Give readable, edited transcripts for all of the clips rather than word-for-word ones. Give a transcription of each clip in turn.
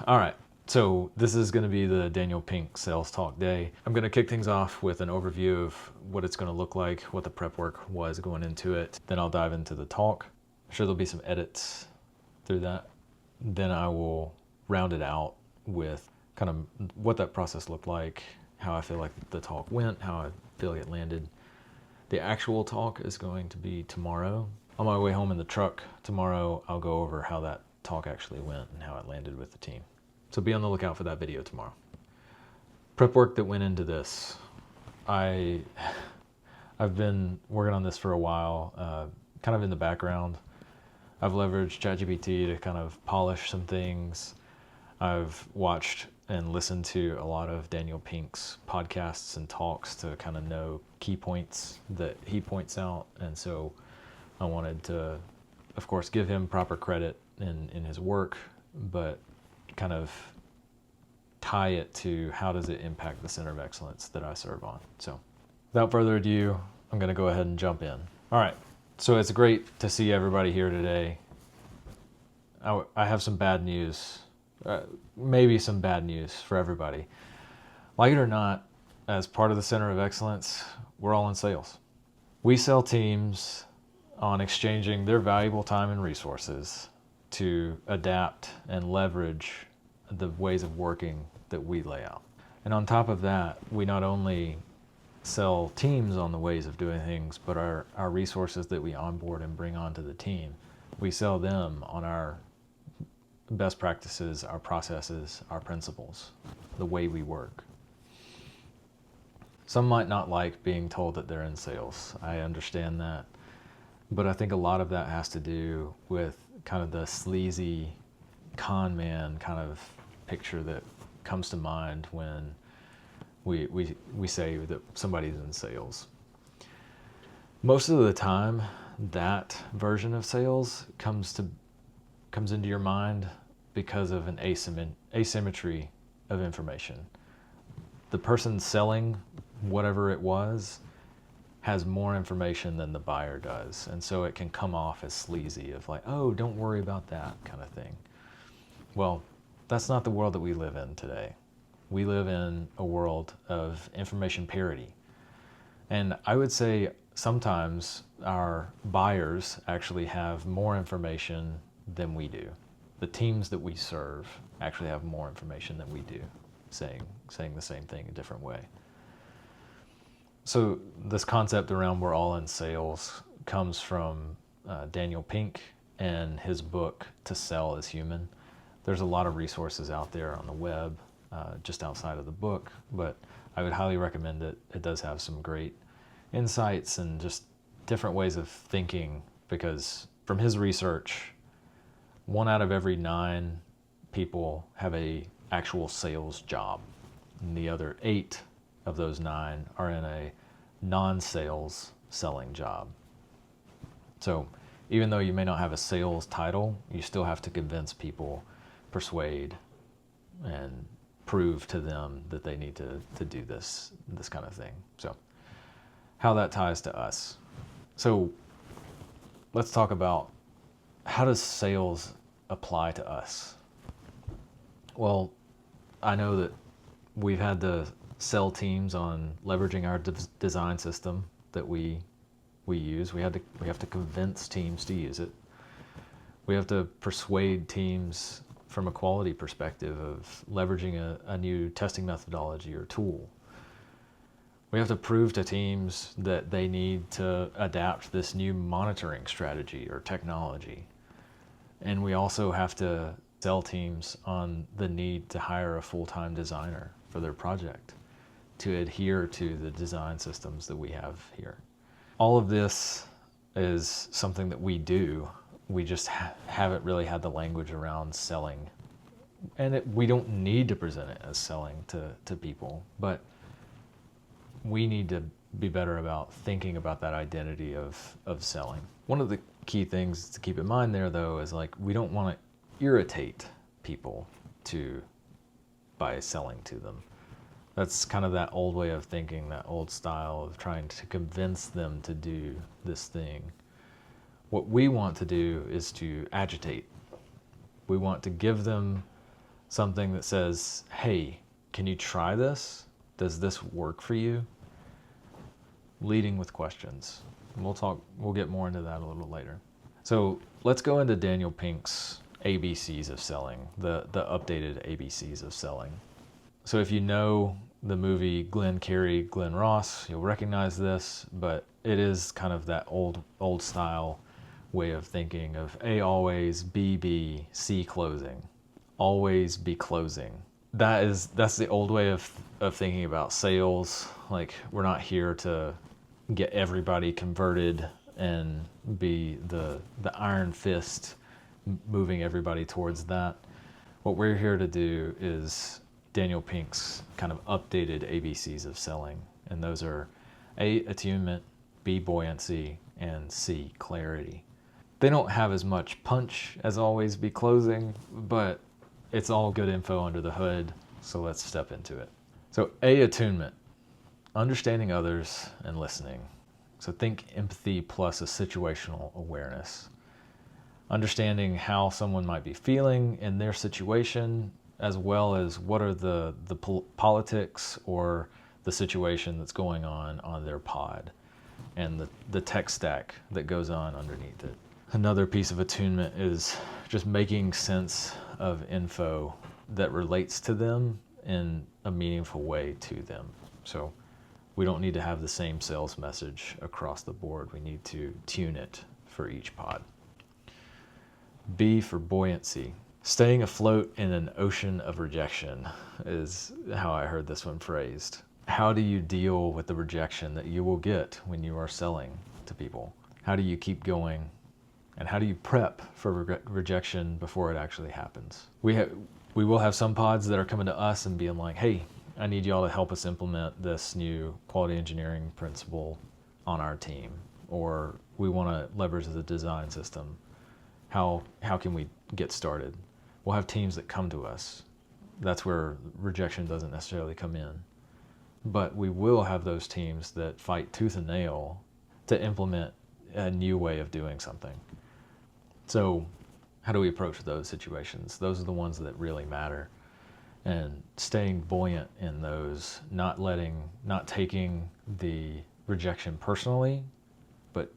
All right, so this is going to be the Daniel Pink Sales Talk Day. I'm going to kick things off with an overview of what it's going to look like, what the prep work was going into it. Then I'll dive into the talk. I'm sure there'll be some edits through that. Then I will round it out with kind of what that process looked like, how I feel like the talk went, how I feel it landed. The actual talk is going to be tomorrow. On my way home in the truck tomorrow, I'll go over how that talk actually went and how it landed with the team. So be on the lookout for that video tomorrow. Prep work that went into this. I've been working on this for a while, kind of in the background. I've leveraged ChatGPT to kind of polish some things. I've watched and listened to a lot of Daniel Pink's podcasts and talks to kind of know key points that he points out. And so I wanted to, of course, give him proper credit in his work, but kind of tie it to how does it impact the Center of Excellence that I serve on. So without further ado, I'm going to go ahead and jump in. All right. So it's great to see everybody here today. I have some bad news, maybe some bad news for everybody. Like it or not, as part of the Center of Excellence, we're all in sales. We sell teams on exchanging their valuable time and resources to adapt and leverage the ways of working that we lay out. And on top of that, we not only sell teams on the ways of doing things, but our resources that we onboard and bring onto the team, we sell them on our best practices, our processes, our principles, the way we work. Some might not like being told that they're in sales. I understand that. But I think a lot of that has to do with kind of the sleazy con man kind of picture that comes to mind when we say that somebody's in sales. Most of the time, that version of sales comes into your mind because of an asymmetry of information. The person selling whatever it was has more information than the buyer does. And so it can come off as sleazy of like, oh, don't worry about that kind of thing. Well, that's not the world that we live in today. We live in a world of information parity. And I would say sometimes our buyers actually have more information than we do. The teams that we serve actually have more information than we do, saying the same thing a different way. So this concept around we're all in sales comes from Daniel Pink and his book, To Sell is Human. There's a lot of resources out there on the web, just outside of the book, but I would highly recommend it. It does have some great insights and just different ways of thinking, because from his research, 1 out of every 9 people have a actual sales job, and the other 8 of those 9 are in a non-sales selling job. So even though you may not have a sales title, you still have to convince people, persuade, and prove to them that they need to do this kind of thing. So how that ties to us. So let's talk about, how does sales apply to us? Well, I know that we've had to sell teams on leveraging our design system that we use. We have to convince teams to use it. We have to persuade teams from a quality perspective of leveraging a new testing methodology or tool. We have to prove to teams that they need to adapt this new monitoring strategy or technology. And we also have to sell teams on the need to hire a full-time designer for their project to adhere to the design systems that we have here. All of this is something that we do. We just haven't really had the language around selling. And we don't need to present it as selling to people, but we need to be better about thinking about that identity of selling. One of the key things to keep in mind there, though, is like, we don't want to irritate people by selling to them. That's kind of that old way of thinking, that old style of trying to convince them to do this thing. What we want to do is to agitate. We want to give them something that says, hey, can you try this? Does this work for you? Leading with questions. We'll get more into that a little later. So let's go into Daniel Pink's ABCs of selling, the updated ABCs of selling. So if you know the movie Glenn Carey, Glenn Ross, you'll recognize this, but it is kind of that old style way of thinking of A always, B be, C closing. Always be closing. That's the old way of thinking about sales. Like, we're not here to get everybody converted and be the iron fist moving everybody towards that. What we're here to do is Daniel Pink's kind of updated ABCs of selling. And those are A, attunement, B, buoyancy, and C, clarity. They don't have as much punch as always be closing, but it's all good info under the hood. So let's step into it. So A, attunement, understanding others and listening. So think empathy plus a situational awareness. Understanding how someone might be feeling in their situation, as well as what are the politics or the situation that's going on their pod, and the tech stack that goes on underneath it. Another piece of attunement is just making sense of info that relates to them in a meaningful way to them. So we don't need to have the same sales message across the board. We need to tune it for each pod. B for buoyancy. Staying afloat in an ocean of rejection is how I heard this one phrased. How do you deal with the rejection that you will get when you are selling to people? How do you keep going? And how do you prep for rejection before it actually happens? We will have some pods that are coming to us and being like, hey, I need y'all to help us implement this new quality engineering principle on our team, or we want to leverage the design system. How can we get started? We'll have teams that come to us. That's where rejection doesn't necessarily come in. But we will have those teams that fight tooth and nail to implement a new way of doing something. So how do we approach those situations? Those are the ones that really matter. And staying buoyant in those, not taking the rejection personally, but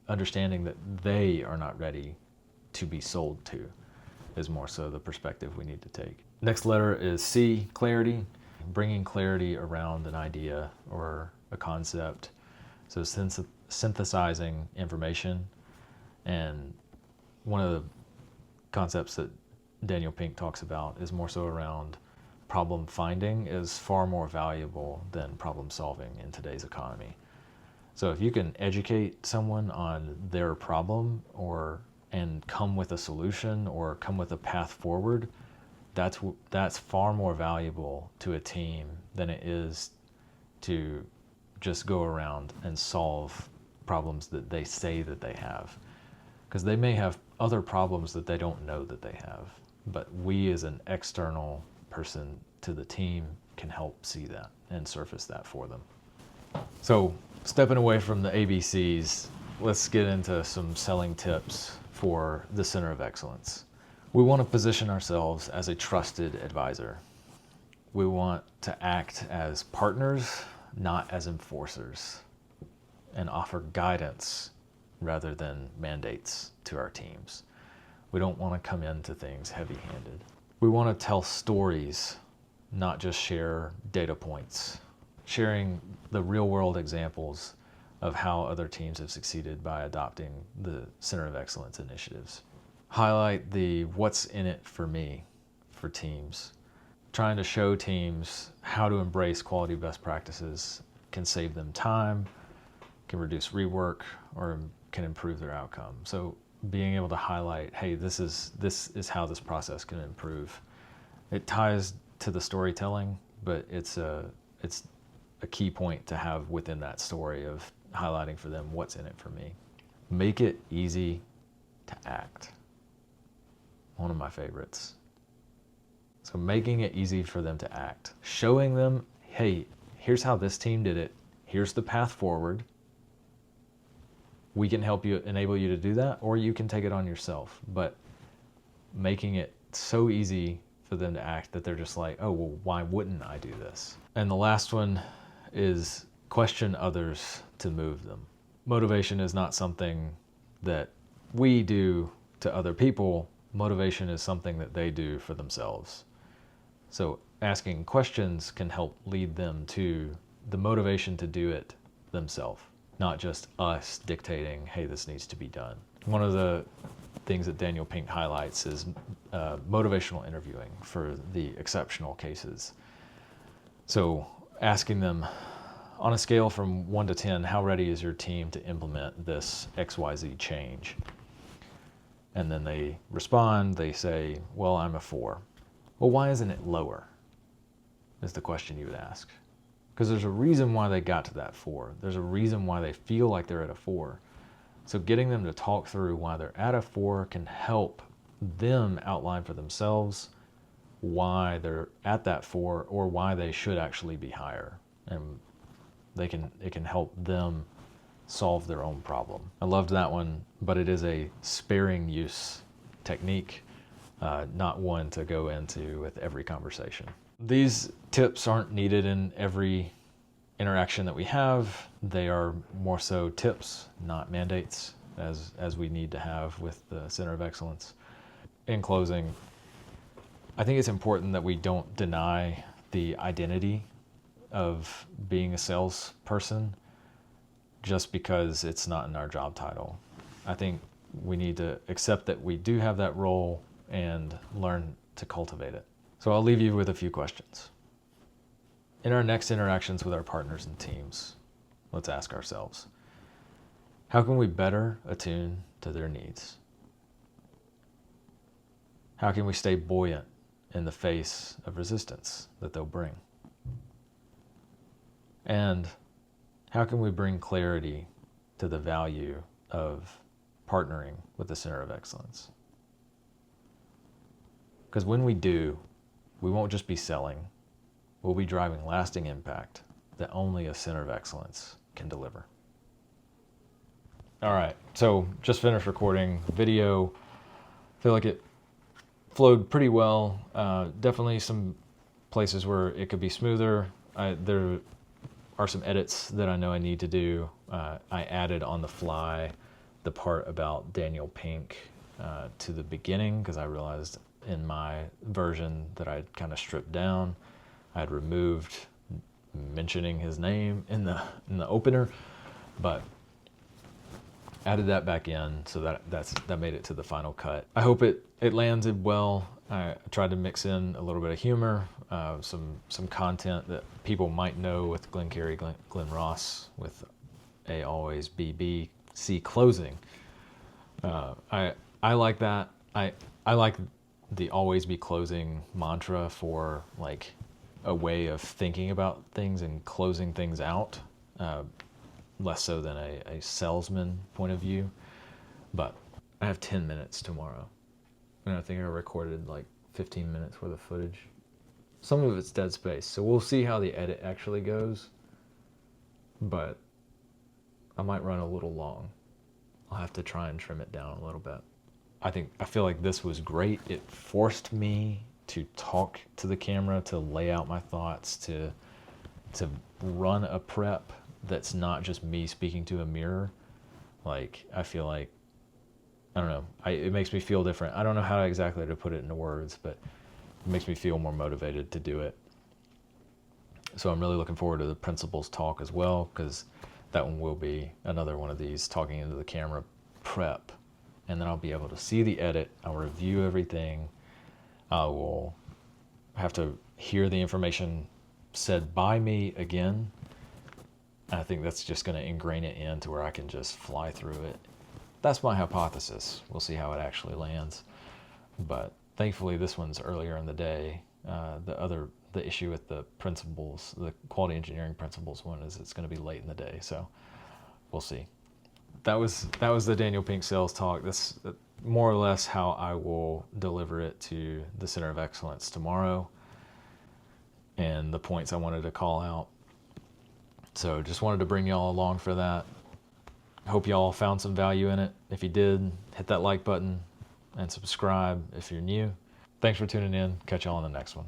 understanding that they are not ready to be sold to is more so the perspective we need to take. Next letter is C, clarity. Bringing clarity around an idea or a concept. So synthesizing information. And one of the concepts that Daniel Pink talks about is more so around problem finding is far more valuable than problem solving in today's economy. So if you can educate someone on their problem and come with a solution or come with a path forward, that's far more valuable to a team than it is to just go around and solve problems that they say that they have. Because they may have other problems that they don't know that they have. But we as an external person to the team can help see that and surface that for them. So stepping away from the ABCs, let's get into some selling tips for the Center of Excellence. We want to position ourselves as a trusted advisor. We want to act as partners, not as enforcers, and offer guidance rather than mandates to our teams. We don't want to come into things heavy-handed. We want to tell stories, not just share data points. Sharing the real-world examples of how other teams have succeeded by adopting the Center of Excellence initiatives. Highlight the what's in it for me for teams. Trying to show teams how to embrace quality best practices can save them time, can reduce rework, or can improve their outcome. So being able to highlight, hey, this is how this process can improve. It ties to the storytelling, but it's a key point to have within that story of highlighting for them what's in it for me. Make it easy to act. One of my favorites. So making it easy for them to act. Showing them, hey, here's how this team did it. Here's the path forward. We can help you, enable you to do that, or you can take it on yourself. But making it so easy for them to act that they're just like, oh, well, why wouldn't I do this? And the last one is question others to move them. Motivation is not something that we do to other people. Motivation is something that they do for themselves. So asking questions can help lead them to the motivation to do it themselves, not just us dictating, hey, this needs to be done. One of the things that Daniel Pink highlights is motivational interviewing for the exceptional cases. So asking them, on a scale from 1 to 10, how ready is your team to implement this XYZ change? And then they respond, they say, well, I'm a 4. Well, why isn't it lower? Is the question you would ask. Because there's a reason why they got to that 4. There's a reason why they feel like they're at a 4. So getting them to talk through why they're at a 4 can help them outline for themselves why they're at that 4 or why they should actually be higher. And it can help them solve their own problem. I loved that one, but it is a sparing use technique, not one to go into with every conversation. These tips aren't needed in every interaction that we have. They are more so tips, not mandates, as we need to have with the Center of Excellence. In closing, I think it's important that we don't deny the identity of being a salesperson just because it's not in our job title. I think we need to accept that we do have that role and learn to cultivate it. So I'll leave you with a few questions. In our next interactions with our partners and teams, let's ask ourselves, how can we better attune to their needs? How can we stay buoyant in the face of resistance that they'll bring? And how can we bring clarity to the value of partnering with the Center of Excellence? Because when we do, we won't just be selling, we'll be driving lasting impact that only a Center of Excellence can deliver. All right, so just finished recording video. Feel like it flowed pretty well. Definitely some places where it could be smoother. There are some edits that I know I need to do. I added on the fly the part about Daniel Pink to the beginning because I realized in my version that I'd kind of stripped down. I had removed mentioning his name in the opener, but added that back in, so that made it to the final cut. I hope it landed well. I tried to mix in a little bit of humor, some content that people might know with Glenn Carey, Glenn Ross, with A always BBC closing. I like that. I like the always be closing mantra for like a way of thinking about things and closing things out, less so than a salesman point of view. But I have 10 minutes tomorrow, and I think I recorded like 15 minutes worth of footage. Some of it's dead space, so we'll see how the edit actually goes, but I might run a little long. I'll have to try and trim it down a little bit. I feel like this was great. It forced me to talk to the camera, to lay out my thoughts, to run a prep that's not just me speaking to a mirror. Like, I feel like, I don't know, it makes me feel different. I don't know how exactly to put it into words, but it makes me feel more motivated to do it. So I'm really looking forward to the principals talk as well, because that one will be another one of these talking into the camera prep. And then I'll be able to see the edit. I'll review everything. I will have to hear the information said by me again. I think that's just going to ingrain it into where I can just fly through it. That's my hypothesis. We'll see how it actually lands. But thankfully, this one's earlier in the day. The issue with the principles, the quality engineering principles one, is it's going to be late in the day. So we'll see. That was the Daniel Pink sales talk. That's more or less how I will deliver it to the Center of Excellence tomorrow, and the points I wanted to call out. So just wanted to bring y'all along for that. Hope y'all found some value in it. If you did, hit that like button and subscribe if you're new. Thanks for tuning in. Catch y'all on the next one.